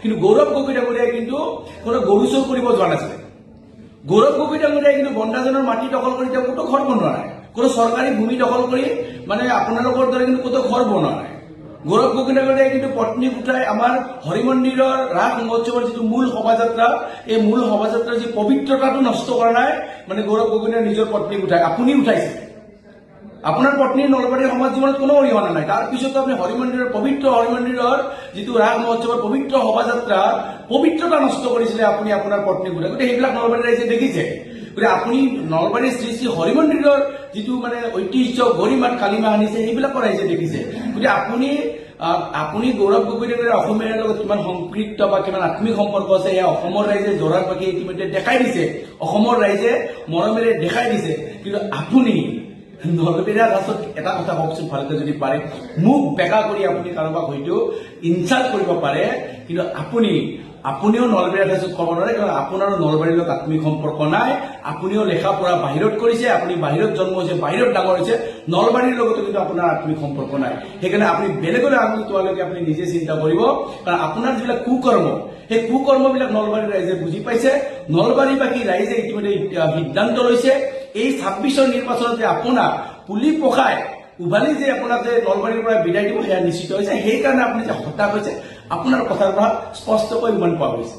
কিন্তু গৌৰৱ গগৈ ডাঙৰীয়াই কিন্তু কোনো গৰু চোৰ কৰিব যোৱা নাছিলে। গৌৰৱ গগৈ ডাঙৰীয়াই কিন্তু বন্দাজনৰ মাটি দখল কৰি তেওঁ ক'তো ঘৰ বনোৱা নাই, কোনো চৰকাৰী ভূমি দখল কৰি মানে আপোনালোকৰ দৰে কিন্তু ক'তো ঘৰ বনোৱা নাই। গৌৰৱ গগৈ ডাঙৰীয়াই কিন্তু পত্নীক উঠাই আমাৰ হৰি মন্দিৰৰ ৰাস মহোৎসৱৰ যিটো মূল শোভাযাত্ৰা, এই মূল শোভাযাত্ৰাৰ যি পবিত্ৰতাটো নষ্ট কৰা নাই, মানে গৌৰৱ গগৈয়ে নিজৰ পত্নীক উঠাই আপুনি উঠাইছে। আপোনাৰ পত্নীৰ নলবাৰীৰ সমাজ জীৱনত কোনো অৰিহণা নাই। তাৰ পিছতো আপুনি হৰি মন্দিৰৰ পবিত্ৰ হৰি মন্দিৰৰ যিটো ৰাস মহোৎসৱৰ পবিত্ৰ শোভাযাত্ৰা পবিত্ৰতা নষ্ট কৰিছিলে আপুনি আপোনাৰ পত্নীক উঠাই। গতিকে সেইবিলাক নলবাৰীৰ ৰাইজে দেখিছে। গতিকে আপুনি নলবাৰীৰ শ্ৰী শ্ৰী হৰি মন্দিৰৰ যিটো মানে ঐতিহ্য গৰিমাত কালিমা আনিছে সেইবিলাকৰ ৰাইজে দেখিছে। গতিকে আপুনি গৌৰৱ গগৈ ডাঙৰীয়াৰ অসমীয়াৰ লগত কিমান সংপৃক্ত বা কিমান আত্মিক সম্পৰ্ক আছে এয়া অসমৰ ৰাইজে জোৰাৰ পাখি ইতিমধ্যে দেখাই দিছে, অসমৰ ৰাইজে মৰমেৰে দেখাই দিছে। কিন্তু আপুনি নলবেৰীয়া লাষ্টত এটা কথা কওকচোন ভালকে যদি পাৰে, মুখ বেকা কৰি আপুনি কাৰোবাক হয়তো ইনচাল্ট কৰিব পাৰে, কিন্তু আপুনিও নলবেৰীয়া লাষ্টত ক'ব নোৱাৰে, কাৰণ আপোনাৰো নলবাৰীৰ লগত আত্মিক সম্পৰ্ক নাই। আপুনিও লেখা পঢ়া বাহিৰত কৰিছে, আপুনি বাহিৰত জন্ম হৈছে, বাহিৰত ডাঙৰ হৈছে, নলবাৰীৰ লগতো কিন্তু আপোনাৰ আত্মিক সম্পৰ্ক নাই। সেইকাৰণে আপুনি বেলেগলৈ আঙুলি তোৱালৈকে আপুনি নিজে চিন্তা কৰিব, কাৰণ আপোনাৰ যিবিলাক কুকৰ্ম, সেই কুকৰ্মবিলাক নলবাৰীৰ ৰাইজে বুজি পাইছে। নলবাৰীবাসী ৰাইজে ইতিমধ্যে সিদ্ধান্ত লৈছে এই 26ৰ নিৰ্বাচনত যে আপোনাক পুলি পখাই উভালি যে আপোনাক যে নলবাৰীৰ পৰা বিদায় দিব সেয়া নিশ্চিত হৈছে। সেইকাৰণে আপুনি যে হতাশ হৈছে আপোনাৰ কথাৰ পৰা স্পষ্টকৈ উমান পোৱা গৈছে।